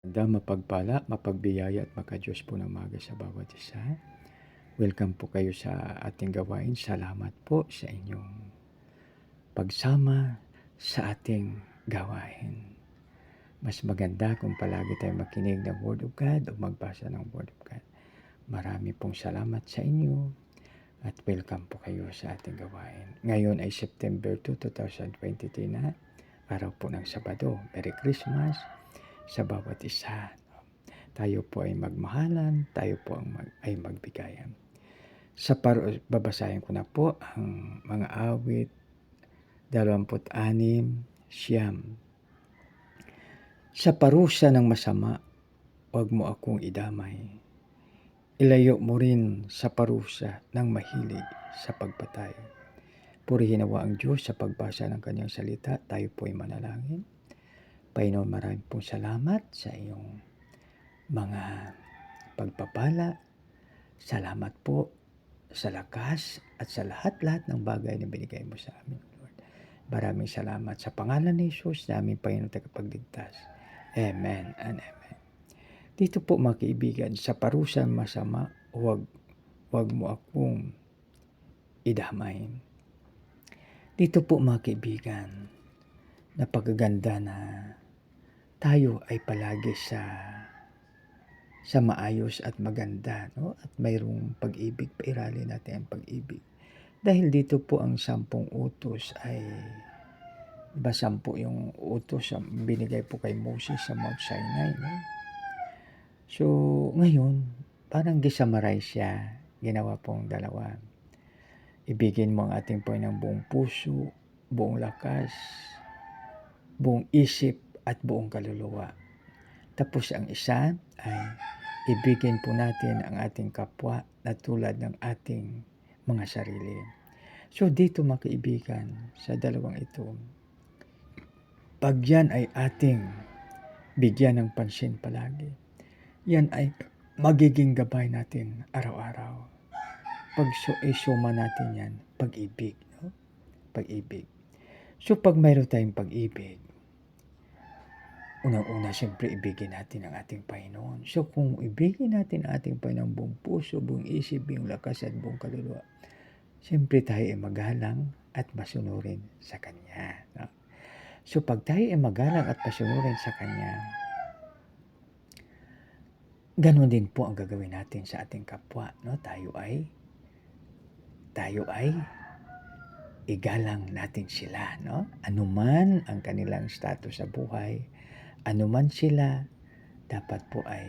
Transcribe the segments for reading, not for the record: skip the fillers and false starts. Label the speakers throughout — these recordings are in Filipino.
Speaker 1: Mapagpala, mapagbiyaya at makadiyos po ng umaga sa bawat isa. Welcome po kayo sa ating gawain. Salamat po sa inyong pagsama sa ating gawain. Mas maganda kung palagi tayo makinig ng Word of God o magbasa ng Word of God. Marami pong salamat sa inyo at welcome po kayo sa ating gawain. Ngayon ay September 2, 2023 na, araw po ng Sabado. Merry Christmas sa bawat isa. Tayo po ay magmahalan, tayo po ay magbigayan. Babasahin ko na po ang mga awit 26, siyam. Sa parusa ng masama, huwag mo akong idamay. Ilayo mo rin sa parusa ng mahilig sa pagpatay. Purihin nawa ang Diyos sa pagbasa ng kanyang salita. Tayo po ay manalangin. Panginoon, maraming pong salamat sa iyong mga pagpapala. Salamat po sa lakas at sa lahat-lahat ng bagay na binigay mo sa amin, Lord. Maraming salamat sa pangalan ni Jesus, namin Panginoon tagapagligtas. Amen and amen. Dito po mga kaibigan, sa parusa masama, huwag mo akong idamay. Dito po mga kaibigan, napakaganda na tayo ay palagi sa maayos at maganda, no? At mayroong pag-ibig, pairali natin ang pag-ibig. Dahil dito po ang 10 utos ay, diba 10 yung utos binigay po kay Moses sa Mount Sinai, no? So, ngayon, parang gisummarize siya, ginawa pong dalawa. Ibigin mo ang ating Panginoon ng buong puso, buong lakas, buong isip at buong kaluluwa. Tapos ang isa ay ibigin po natin ang ating kapwa na tulad ng ating mga sarili. So dito mga kaibigan, sa dalawang ito, pag yan ay ating bigyan ng pansin palagi, yan ay magiging gabay natin araw-araw. Pag isuma natin yan, pag-ibig. No? Pag-ibig. So pag mayroon tayong pag-ibig, unang-una, siyempre, ibigin natin ang ating Panginoon. So, kung ibigin natin ang ating Panginoon buong puso, buong isip, buong lakas at buong kaluluwa, siyempre tayo ay magalang at masunurin sa Kanya. No? So, pag tayo ay magalang at masunurin sa Kanya, ganun din po ang gagawin natin sa ating kapwa. No? Tayo ay igalang natin sila. No? Anuman ang kanilang status sa buhay, anuman sila, dapat po ay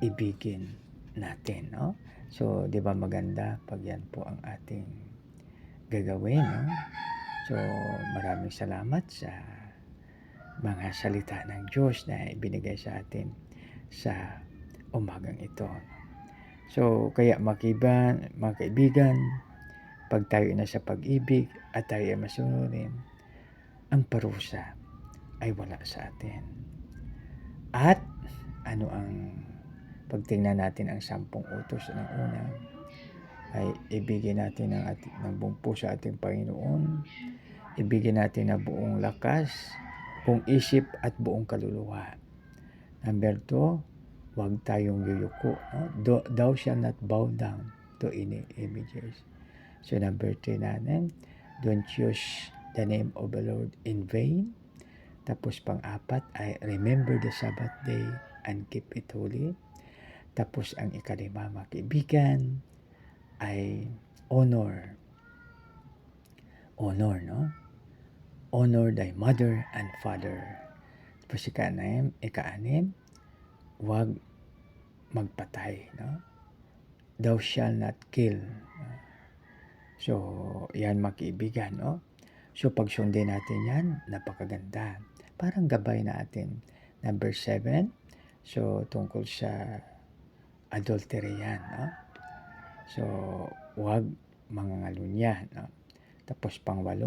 Speaker 1: ibigin natin, no? So, 'di ba maganda pag yan po ang ating gagawin, no? So, maraming salamat sa mga salita ng Diyos na ibinigay sa atin sa umagang ito. So, kaya mga kaibigan, pag tayo na sa pag-ibig at tayo ay masunurin, ang parusa ay wala sa atin. At ano ang pagtingnan natin ang 10 utos ng una ay ibigin natin ng buong puso sa ating Panginoon, ibigin natin ng buong lakas, buong isip at buong kaluluwa. Number 2, huwag tayong yuyuko. No? Thou shall not bow down to any images. So number 3 natin, don't use the name of the Lord in vain. Tapos pang-4 ay remember the Sabbath day and keep it holy. Tapos ang ika-5, mga kaibigan, ay honor, no? Honor thy mother and father. Tapos ika-6, huwag magpatay, no? Thou shall not kill. So, yan mga kaibigan, no? So, pag sundin natin yan, napakaganda. Parang gabay natin. Number 7, so tungkol sa adultery yan, no? So, huwag mangangalunya, no? Tapos pang-8,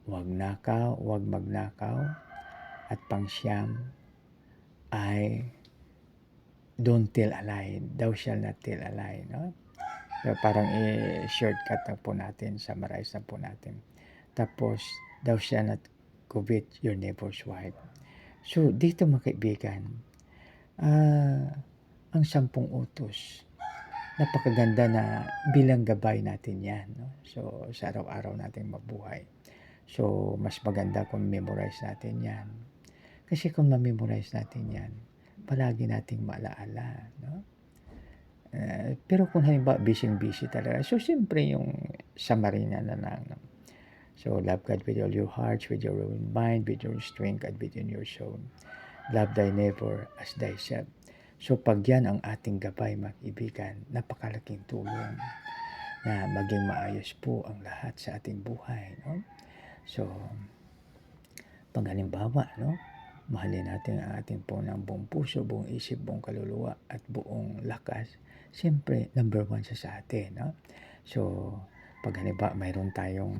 Speaker 1: huwag magnakaw. At pang-9 ay don't tell a lie. Thou shall not tell a lie, no? So, parang i-shortcut na po natin, summarize na po natin. Tapos, thou shall not covet your neighbor's wife. So, dito mga kaibigan, ang 10 utos. Napakaganda na bilang gabay natin 'yan, 'no. So, sa araw-araw nating mabuhay. So, mas maganda kung memorize natin 'yan. Kasi kung ma-memorize natin 'yan, palagi nating maalaala, 'no. Pero kung halimbawa busyng-busy talaga, so siyempre yung summary na lang, 'no. So, love God with all your heart, with your whole mind, with your strength, and within your soul. Love thy neighbor as thyself. So, pag yan ang ating gabay, mga kaibigan, napakalaking tulong na maging maayos po ang lahat sa ating buhay, no? So, pag halimbawa, no, mahalin natin ang ating ng buong puso, buong isip, buong kaluluwa, at buong lakas, siyempre, number 1 siya sa atin, no? So, pag halimbawa, mayroon tayong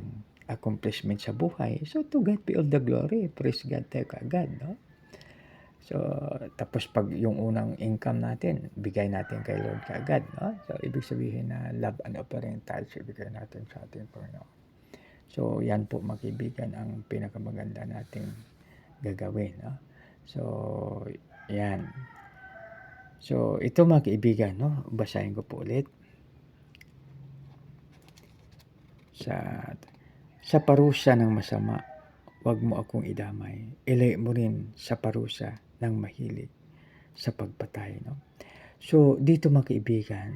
Speaker 1: accomplishment sa buhay, so to God be all the glory, praise God tayo kaagad, no? So, tapos pag yung unang income natin, bigay natin kay Lord kaagad, no? So, ibig sabihin na love and offering tithes, ibigay natin sa ating Panginoon. So, yan po mga kaibigan ang pinakamaganda nating gagawin, no? So, yan. So, ito mga kaibigan, no? Basahin ko po ulit. Sa parusa ng masama, wag mo akong idamay. Ilay mo rin sa parusa ng mahilig sa pagpatay, no? So, dito mga kaibigan,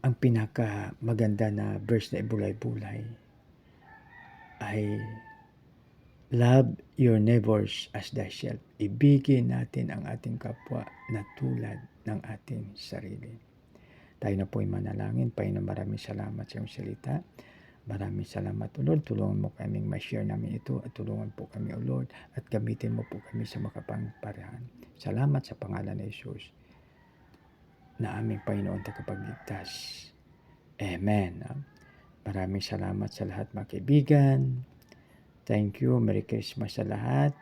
Speaker 1: ang pinaka maganda na verse na ibulay-bulay ay love your neighbors as thyself. Ibigin natin ang ating kapwa na tulad ng ating sarili. Tayo na po'y manalangin. Panginoon, maraming salamat sa iyong salita. Maraming salamat, O Lord. Tulungan mo kaming ma-share namin ito at tulungan po kami, O Lord, at gamitin mo po kami sa makapangparahan. Salamat sa pangalan ni Jesus na aming Panginoon tagapagligtas. Amen. Maraming salamat sa lahat mga kaibigan. Thank you. Merry Christmas sa lahat.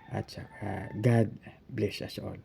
Speaker 1: At saka God bless us all.